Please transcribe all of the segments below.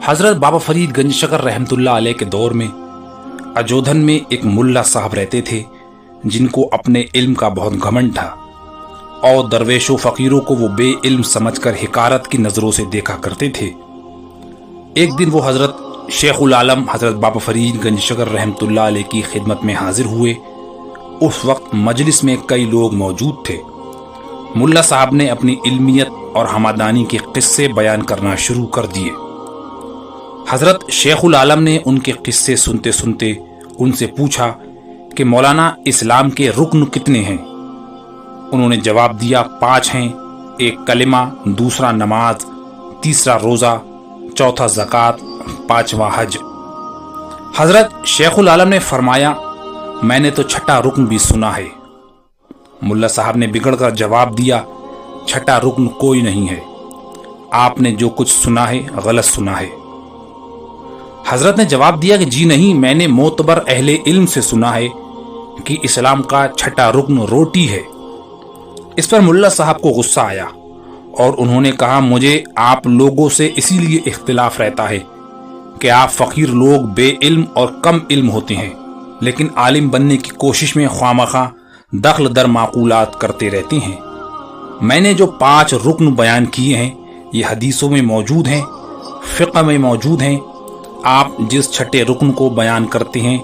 हज़रत बाबा फरीद गंज शकर रहमतुल्लाह अलैह के दौर में अजोधन में एक मुल्ला साहब रहते थे जिनको अपने इल्म का बहुत घमंड था और दरवेशों फ़कीरों को वो बेइल्म समझकर हिकारत की नज़रों से देखा करते थे। एक दिन वो हज़रत शेखुल आलम हज़रत बाबा फरीद गंज शकर रहमतुल्लाह अलैह की खिदमत में हाजिर हुए। उस वक्त मजलिस में कई लोग मौजूद थे। मुल्ला साहब ने अपनी इल्मियत और हमादानी के किस्से बयान करना शुरू कर दिए। हज़रत शेखुल आलम ने उनके किस्से सुनते सुनते उनसे पूछा कि मौलाना इस्लाम के रुकन कितने हैं। उन्होंने जवाब दिया 5 हैं, एक कलिमा, दूसरा नमाज, तीसरा रोज़ा, चौथा ज़कात, 5वां हज। हज़रत शेखुल आलम ने फरमाया, मैंने तो छठा रुकन भी सुना है। मुल्ला साहब ने बिगड़कर जवाब दिया, छठा रुकन कोई नहीं है, आपने जो कुछ सुना है गलत सुना है। हजरत ने जवाब दिया कि जी नहीं, मैंने मोतबर अहले इल्म से सुना है कि इस्लाम का छठा रुकन रोटी है। इस पर मुल्ला साहब को गुस्सा आया और उन्होंने कहा, मुझे आप लोगों से इसीलिए इख्तिलाफ रहता है कि आप फ़कीर लोग बेइल्म और कम इल्म होते हैं, लेकिन आलिम बनने की कोशिश में ख्वामखा दखल दर माकूलात करते रहते हैं। मैंने जो 5 रुकन बयान किए हैं ये हदीसों में मौजूद हैं, फ़िक़्ह में मौजूद हैं। आप जिस छठे रुकन को बयान करते हैं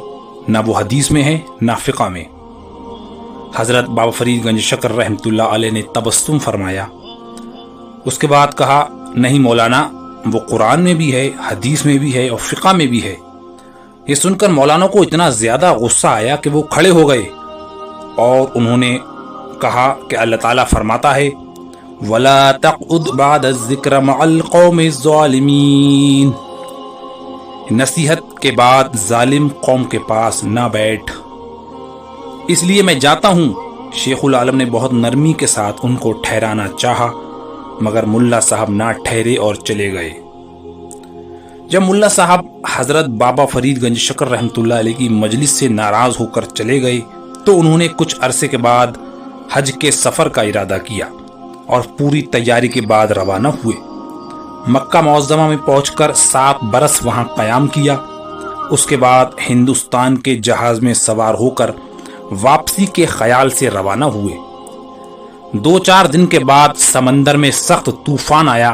ना वो हदीस में है ना फ़िक़्ह में। हज़रत बाबा फरीद गंज शकर रहमतुल्लाह अलैह ने तबस्सुम फरमाया। उसके बाद कहा, नहीं मौलाना, वो कुरान में भी है, हदीस में भी है और फ़िक़्ह में भी है। ये सुनकर मौलाना को इतना ज़्यादा गुस्सा आया कि वो खड़े हो गए और उन्होंने कहा कि अल्लाह ताला फरमाता है, वला तक़उद बाद ज़िक्र मअल क़ौमि ज़ालिमीन, नसीहत के बाद जालिम कौम के पास ना बैठ। इसलिए मैं जाता हूँ। शेखुल आलम ने बहुत नरमी के साथ उनको ठहराना चाहा, मगर मुल्ला साहब ना ठहरे और चले गए। जब मुल्ला साहब हज़रत बाबा फरीद गंज शकर रहमतुल्लाह अलैह की मजलिस से नाराज़ होकर चले गए तो उन्होंने कुछ अरसे के बाद हज के सफ़र का इरादा किया और पूरी तैयारी के बाद रवाना हुए। मक्का मुअज़्ज़मा में पहुंचकर 7 बरस वहां क़याम किया। उसके बाद हिंदुस्तान के जहाज़ में सवार होकर वापसी के ख्याल से रवाना हुए। 2-4 दिन के बाद समंदर में सख्त तूफान आया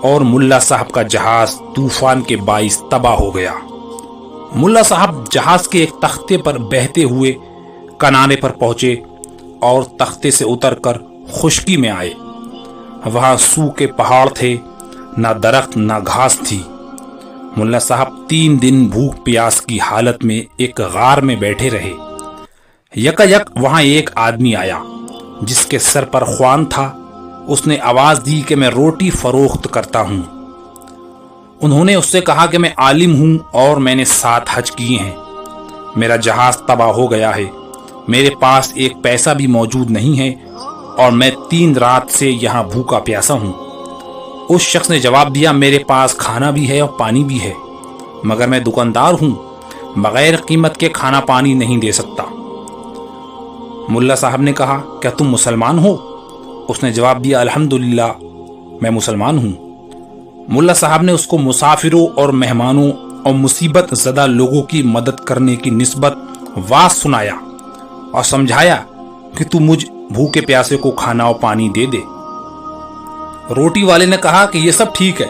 और मुल्ला साहब का जहाज़ तूफान के बाइस तबाह हो गया। मुल्ला साहब जहाज़ के एक तख्ते पर बहते हुए किनारे पर पहुंचे और तख्ते से उतरकर खुश्की में आए। वहां सूखे पहाड़ थे, ना दरख्त ना घास थी। मुल्ला साहब 3 दिन भूख प्यास की हालत में एक गार में बैठे रहे। यकायक वहां एक आदमी आया जिसके सर पर ख्वान था। उसने आवाज दी कि मैं रोटी फरोख्त करता हूं। उन्होंने उससे कहा कि मैं आलिम हूं और मैंने 7 हज किए हैं। मेरा जहाज तबाह हो गया है, मेरे पास एक पैसा भी मौजूद नहीं है और मैं 3 रात से यहाँ भूखा प्यासा हूँ। उस शख्स ने जवाब दिया, मेरे पास खाना भी है और पानी भी है, मगर मैं दुकानदार हूँ, बगैर कीमत के खाना पानी नहीं दे सकता। मुल्ला साहब ने कहा, क्या तुम मुसलमान हो? उसने जवाब दिया, अल्हम्दुलिल्लाह मैं मुसलमान हूँ। मुल्ला साहब ने उसको मुसाफिरों और मेहमानों और मुसीबत ज़दा लोगों की मदद करने की निस्बत वाज सुनाया और समझाया कि तू मुझ भूखे प्यासे को खाना और पानी दे दे। रोटी वाले ने कहा कि ये सब ठीक है,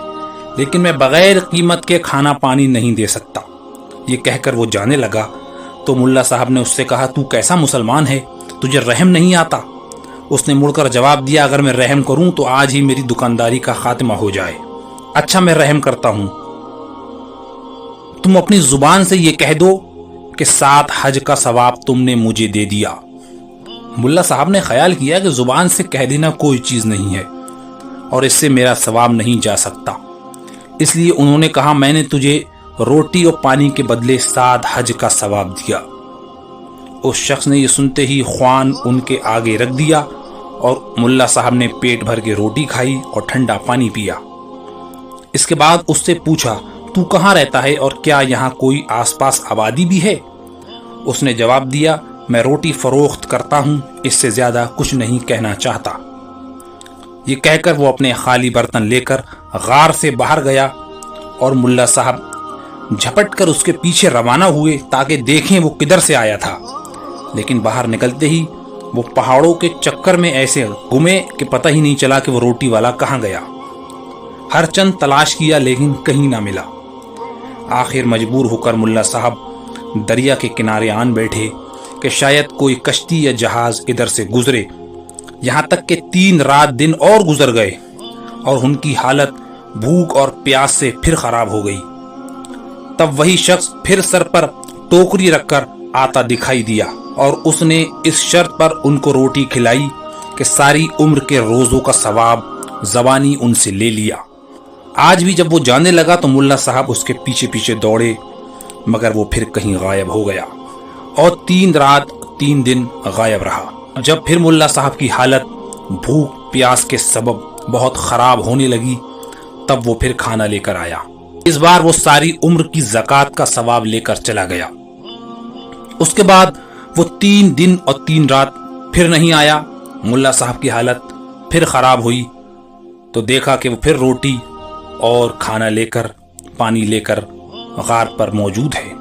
लेकिन मैं बगैर कीमत के खाना पानी नहीं दे सकता। ये कहकर वो जाने लगा तो मुल्ला साहब ने उससे कहा, तू कैसा मुसलमान है, तुझे रहम नहीं आता? उसने मुड़कर जवाब दिया, अगर मैं रहम करूं तो आज ही मेरी दुकानदारी का खात्मा हो जाए। अच्छा, मैं रहम करता हूं, तुम अपनी जुबान से ये कह दो कि 7 हज का सवाब तुमने मुझे दे दिया। मुल्ला साहब ने ख्याल किया कि जुबान से कह देना कोई चीज नहीं है और इससे मेरा सवाब नहीं जा सकता, इसलिए उन्होंने कहा, मैंने तुझे रोटी और पानी के बदले 7 हज का सवाब दिया। उस शख्स ने ये सुनते ही ख्वान उनके आगे रख दिया और मुल्ला साहब ने पेट भर के रोटी खाई और ठंडा पानी पिया। इसके बाद उससे पूछा, तू कहाँ रहता है और क्या यहाँ कोई आसपास आबादी भी है? उसने जवाब दिया, मैं रोटी फरोख्त करता हूँ, इससे ज्यादा कुछ नहीं कहना चाहता। ये कहकर वो अपने खाली बर्तन लेकर गार से बाहर गया اور ملا صاحب جھپٹ کر اس کے پیچھے روانہ ہوئے تاکہ دیکھیں وہ کدھر سے آیا تھا، لیکن باہر نکلتے ہی وہ پہاڑوں کے چکر میں ایسے گھومے کہ پتہ ہی نہیں چلا کہ وہ روٹی والا کہاں گیا۔ ہر چند تلاش کیا لیکن کہیں نہ ملا۔ آخر مجبور ہو کر ملا صاحب دریا کے کنارے آن بیٹھے کہ شاید کوئی کشتی یا جہاز ادھر سے گزرے، یہاں تک کہ 3 رات دن اور گزر گئے اور ان کی حالت بھوک اور پیاس سے پھر خراب ہو گئی۔ تب وہی شخص پھر سر پر ٹوکری رکھ کر آتا دکھائی دیا اور اس نے اس شرط پر ان کو روٹی کھلائی کہ ساری عمر کے روزوں کا ثواب زبانی ان سے لے لیا۔ آج بھی جب وہ جانے لگا تو ملا صاحب اس کے پیچھے پیچھے دوڑے، مگر وہ پھر کہیں غائب ہو گیا اور 3 رات 3 دن غائب رہا۔ جب پھر ملا صاحب کی حالت بھوک پیاس کے سبب بہت خراب ہونے لگی تب وہ پھر کھانا لے کر آیا۔ اس بار وہ ساری عمر کی زکوٰۃ کا ثواب لے کر چلا گیا۔ اس کے بعد وہ 3 دن اور 3 رات پھر نہیں آیا۔ ملا صاحب کی حالت پھر خراب ہوئی تو دیکھا کہ وہ پھر روٹی اور کھانا لے کر پانی لے کر غار پر موجود ہے،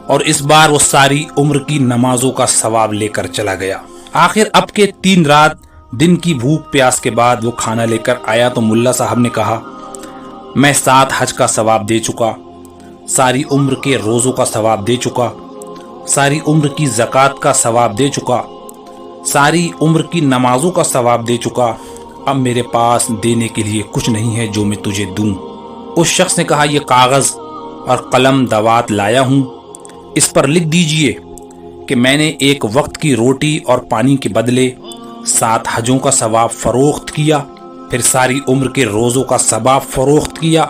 اور اس بار وہ ساری عمر کی نمازوں کا ثواب لے کر چلا گیا۔ آخر اب کے 3 رات دن کی بھوک پیاس کے بعد وہ کھانا لے کر آیا تو ملا صاحب نے کہا، میں 7 حج کا ثواب دے چکا، ساری عمر کے روزوں کا ثواب دے چکا، ساری عمر کی زکوٰۃ کا ثواب دے چکا، ساری عمر کی نمازوں کا ثواب دے چکا، اب میرے پاس دینے کے لیے کچھ نہیں ہے جو میں تجھے دوں۔ اس شخص نے کہا، یہ کاغذ اور قلم دوات لایا ہوں، اس پر لکھ دیجئے کہ میں نے ایک وقت کی روٹی اور پانی کے بدلے 7 حجوں کا ثواب فروخت کیا، پھر ساری عمر کے روزوں کا ثواب فروخت کیا،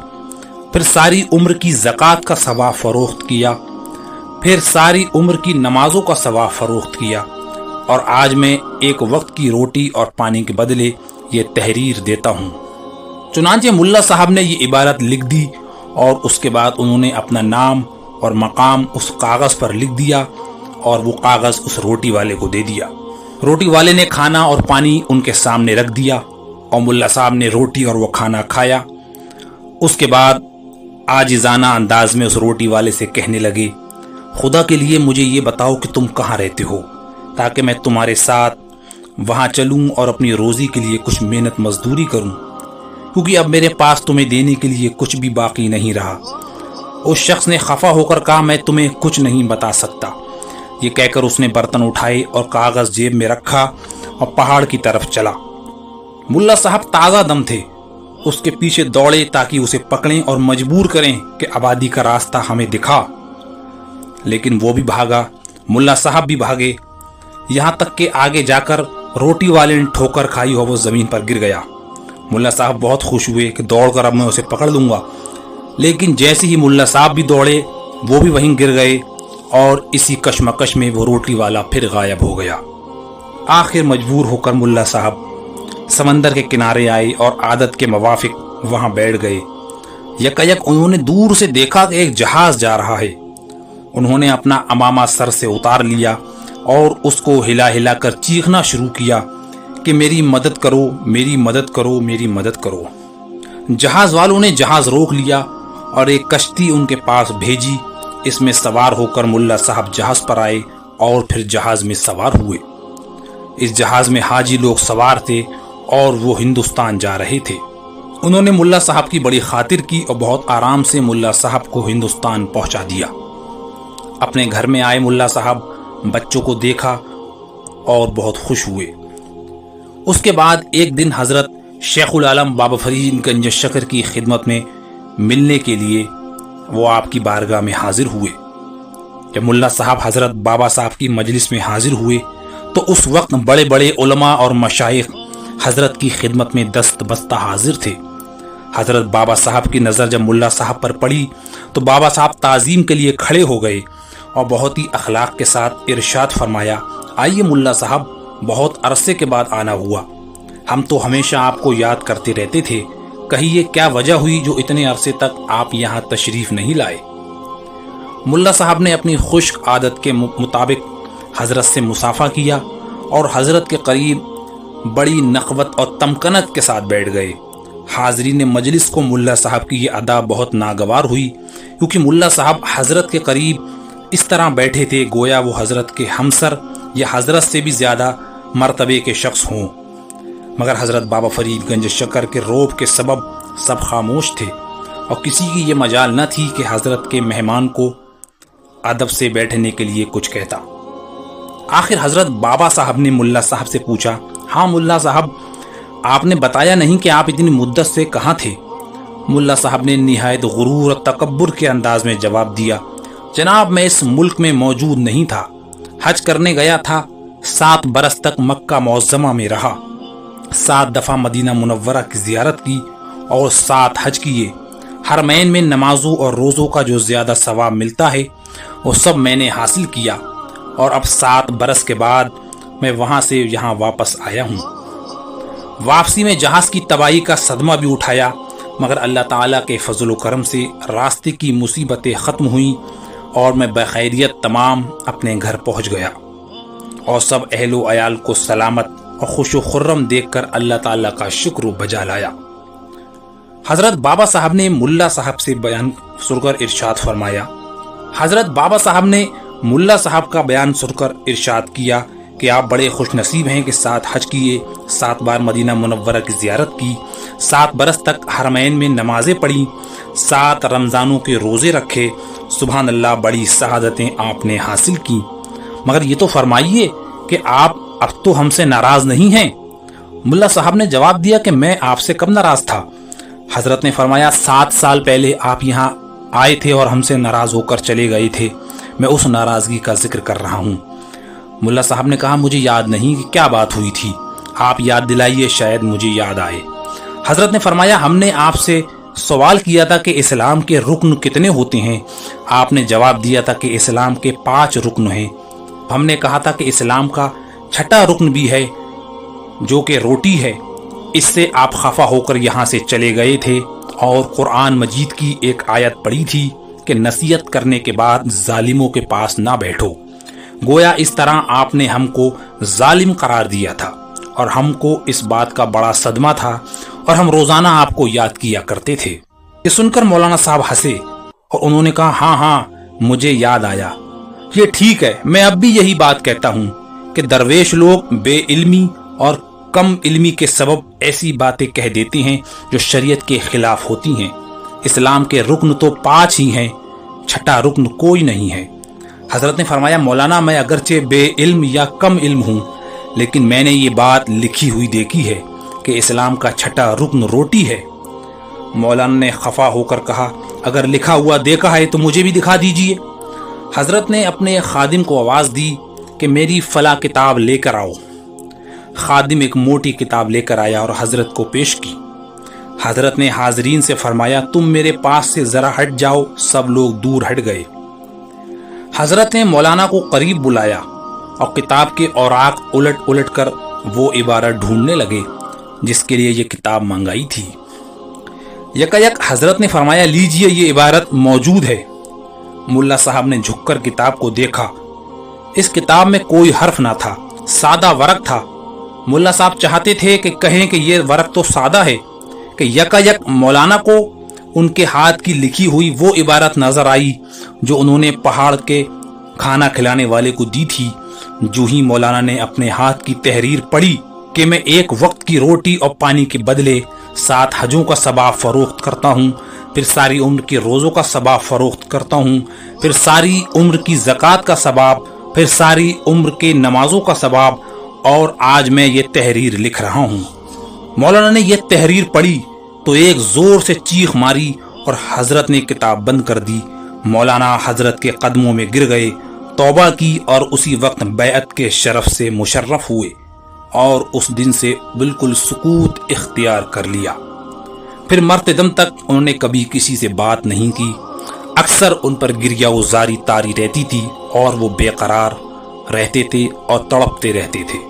پھر ساری عمر کی زکوٰۃ کا ثواب فروخت کیا، پھر ساری عمر کی نمازوں کا ثواب فروخت کیا، اور آج میں ایک وقت کی روٹی اور پانی کے بدلے یہ تحریر دیتا ہوں۔ چنانچہ ملا صاحب نے یہ عبارت لکھ دی اور اس کے بعد انہوں نے اپنا نام اور مقام اس کاغذ پر لکھ دیا اور وہ کاغذ اس روٹی والے کو دے دیا۔ روٹی والے نے کھانا اور پانی ان کے سامنے رکھ دیا اور ملا صاحب نے روٹی اور وہ کھانا کھایا۔ اس کے بعد عاجزانہ انداز میں اس روٹی والے سے کہنے لگے، خدا کے لیے مجھے یہ بتاؤ کہ تم کہاں رہتے ہو تاکہ میں تمہارے ساتھ وہاں چلوں اور اپنی روزی کے لیے کچھ محنت مزدوری کروں، کیونکہ اب میرے پاس تمہیں دینے کے لیے کچھ بھی باقی نہیں رہا۔ اس شخص نے خفا ہو کر کہا، میں تمہیں کچھ نہیں بتا سکتا۔ یہ کہہ کر اس نے برتن اٹھائے اور کاغذ جیب میں رکھا اور پہاڑ کی طرف چلا۔ ملا صاحب تازہ دم تھے، اس کے پیچھے دوڑے تاکہ اسے پکڑیں اور مجبور کریں کہ آبادی کا راستہ ہمیں دکھا، لیکن وہ بھی بھاگا، ملا صاحب بھی بھاگے، یہاں تک کہ آگے جا کر روٹی والے نے ٹھوکر کھائی اور وہ زمین پر گر گیا۔ ملا صاحب بہت خوش ہوئے کہ دوڑ کر اب میں اسے پکڑ لوں گا، لیکن جیسے ہی ملا صاحب بھی دوڑے وہ بھی وہیں گر گئے اور اسی کشمکش میں وہ روٹی والا پھر غائب ہو گیا۔ آخر مجبور ہو کر ملا صاحب سمندر کے کنارے آئے اور عادت کے موافق وہاں بیٹھ گئے۔ یکایک انہوں نے دور سے دیکھا کہ ایک جہاز جا رہا ہے۔ انہوں نے اپنا عمامہ سر سے اتار لیا اور اس کو ہلا ہلا کر چیخنا شروع کیا کہ میری مدد کرو، میری مدد کرو، میری مدد کرو۔ جہاز والوں نے جہاز روک لیا اور ایک کشتی ان کے پاس بھیجی، اس میں سوار ہو کر ملا صاحب جہاز پر آئے اور پھر جہاز میں سوار ہوئے۔ اس جہاز میں حاجی لوگ سوار تھے اور وہ ہندوستان جا رہے تھے۔ انہوں نے ملا صاحب کی بڑی خاطر کی اور بہت آرام سے ملا صاحب کو ہندوستان پہنچا دیا۔ اپنے گھر میں آئے ملا صاحب، بچوں کو دیکھا اور بہت خوش ہوئے۔ اس کے بعد ایک دن حضرت شیخ العالم بابا فرید گنج شکر کی خدمت میں ملنے کے لیے وہ آپ کی بارگاہ میں حاضر ہوئے۔ جب ملا صاحب حضرت بابا صاحب کی مجلس میں حاضر ہوئے تو اس وقت بڑے بڑے علماء اور مشائخ حضرت کی خدمت میں دست بستہ حاضر تھے۔ حضرت بابا صاحب کی نظر جب ملا صاحب پر پڑی تو بابا صاحب تعظیم کے لیے کھڑے ہو گئے اور بہت ہی اخلاق کے ساتھ ارشاد فرمایا، آئیے ملا صاحب، بہت عرصے کے بعد آنا ہوا، ہم تو ہمیشہ آپ کو یاد کرتے رہتے تھے، کہیے کیا وجہ ہوئی جو اتنے عرصے تک آپ یہاں تشریف نہیں لائے؟ ملا صاحب نے اپنی خشک عادت کے مطابق حضرت سے مصافحہ کیا اور حضرت کے قریب بڑی نخوت اور تمکنت کے ساتھ بیٹھ گئے۔ हाजरीन मजलिस को मुल्ला साहब की ये अदा बहुत नागवार हुई, क्योंकि मुल्ला साहब हजरत के करीब इस तरह बैठे थे गोया वो हजरत के हमसर या हजरत से भी ज़्यादा मर्तबे के शख्स हों। मगर हजरत बाबा फरीद गंज शक्कर के रोब के सबब सब खामोश थे और किसी की ये मजाल न थी कि हजरत के मेहमान को अदब से बैठने के लिए कुछ कहता। आखिर हजरत बाबा साहब ने मुल्ला साहब से पूछा, हाँ मुल्ला साहब, आपने बताया नहीं कि आप इतनी मुद्दत से कहाँ थे। मुल्ला साहब ने निहायत गुरूर और तकब्बुर के अंदाज में जवाब दिया, जनाब मैं इस मुल्क में मौजूद नहीं था, हज करने गया था। 7 बरस तक मक्का मुअज़्ज़मा में रहा, 7 दफ़ा मदीना मुनव्वरा की ज़ियारत की और 7 हज किए। हरमैन में नमाजों और रोज़ों का जो ज़्यादा सवाब मिलता है वो सब मैंने हासिल किया और अब 7 बरस के बाद मैं वहाँ से यहाँ वापस आया हूँ। वापसी में जहाज़ की तबाही का सदमा भी उठाया, मगर अल्लाह ताला के फजल व करम से रास्ते की मुसीबतें ख़त्म हुई और मैं बखैरियत तमाम अपने घर पहुँच गया और सब अहलो अयाल को सलामत और खुश खुर्रम देख कर अल्लाह ताला का शुक्र बजा लाया। हज़रत बाबा साहब ने मुल्ला साहब से बयान सुनकर इरशाद फरमाया, हज़रत बाबा साहब ने मुल्ला साहब का बयान सुनकर इरशाद किया कि आप बड़े खुश नसीब हैं कि 7 हज किए, 7 बार मदीना मुनव्वरा की ज़ियारत की, 7 बरस तक हरमैन में नमाजें पढ़ी, 7 रमज़ानों के रोज़े रखे। सुभान अल्लाह, बड़ी शहादतें आपने हासिल की। मगर ये तो फरमाइए कि आप अब तो हमसे नाराज़ नहीं हैं। मुल्ला साहब ने जवाब दिया कि मैं आपसे कब नाराज़ था। हज़रत ने फरमाया, 7 साल पहले आप यहाँ आए थे और हमसे नाराज़ होकर चले गए थे, मैं उस नाराज़गी का जिक्र कर रहा हूँ। मुल्ला साहब ने कहा, मुझे याद नहीं कि क्या बात हुई थी, आप याद दिलाइए, शायद मुझे याद आए। हज़रत ने फरमाया, हमने आपसे सवाल किया था कि इस्लाम के रुकन कितने होते हैं। आपने जवाब दिया था कि इस्लाम के 5 रुकन हैं। हमने कहा था कि इस्लाम का 6ठा रुकन भी है जो कि रोटी है। इससे आप खफा होकर यहाँ से चले गए थे और कुरान मजीद की एक आयत पढ़ी थी कि नसीहत करने के बाद जालिमों के पास ना बैठो। गोया इस तरह आपने हमको जालिम करार दिया था और हमको इस बात का बड़ा सदमा था और हम रोजाना आपको याद किया करते थे। ये सुनकर मौलाना साहब हंसे और उन्होंने कहा, हाँ हाँ मुझे याद आया, ये ठीक है, मैं अब भी यही बात कहता हूँ कि दरवेश लोग बेइल्मी और कम इल्मी के सबब ऐसी बातें कह देती हैं जो शरीयत के खिलाफ होती हैं। इस्लाम के रुकन तो 5 ही हैं, 6ठा रुकन कोई नहीं है। हजरत ने फरमाया, मौलाना मैं अगरचे बेइल्म या कम इल्म हूँ, लेकिन मैंने ये बात लिखी हुई देखी है कि इस्लाम का 6ठा रुकन रोटी है। मौलाना ने खफा होकर कहा, अगर लिखा हुआ देखा है तो मुझे भी दिखा दीजिए। हजरत ने अपने खादिम को आवाज़ दी कि मेरी फला किताब लेकर आओ। खादिम एक मोटी किताब लेकर आया और हजरत को पेश की। हजरत ने हाजरीन से फरमाया, तुम मेरे पास से जरा हट जाओ। सब लोग दूर हट गए। हजरत ने मौलाना को करीब बुलाया और किताब के औराक उलट उलट कर वो इबारत ढूंढने लगे जिसके लिए ये किताब मंगाई थी। यकायक हजरत ने फरमाया, लीजिए ये इबारत मौजूद है। मुल्ला साहब ने झुककर किताब को देखा। इस किताब में कोई हर्फ ना था, सादा वरक था। मुल्ला साहब चाहते थे कि कहें कि ये वरक तो सादा है कि यकायक मौलाना को उनके हाथ की लिखी हुई वो इबारत नजर आई जो उन्होंने पहाड़ के खाना खिलाने वाले को दी थी। जो ही मौलाना ने अपने हाथ की तहरीर पढ़ी कि मैं एक वक्त की रोटी और पानी के बदले 7 हजों का सबाब फरोख्त करता हूँ, फिर सारी उम्र के रोज़ों का सबाब फरोख्त करता हूँ, फिर सारी उम्र की ज़कात का सबाब, फिर सारी उम्र के नमाजों का सबाब, और आज मैं ये तहरीर लिख रहा हूँ। मौलाना ने ये तहरीर पढ़ी तो एक जोर से चीख मारी और हजरत ने किताब बंद कर दी। मौलाना हजरत के कदमों में गिर गए, तौबा की और उसी वक्त बैअत के शरफ से मुशर्रफ हुए और उस दिन से बिल्कुल सुकूत इख्तियार कर लिया। फिर मरते दम तक उन्होंने कभी किसी से बात नहीं की। अक्सर उन पर गिरिया जारी तारी रहती थी और वो बेकरार रहते थे और तड़पते रहते थे।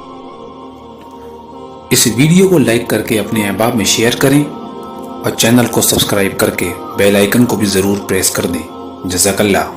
इस वीडियो को लाइक करके अपने अहबाब में शेयर करें और चैनल को सब्सक्राइब करके बेल आइकन को भी ज़रूर प्रेस कर दें। जज़ाकल्लाह।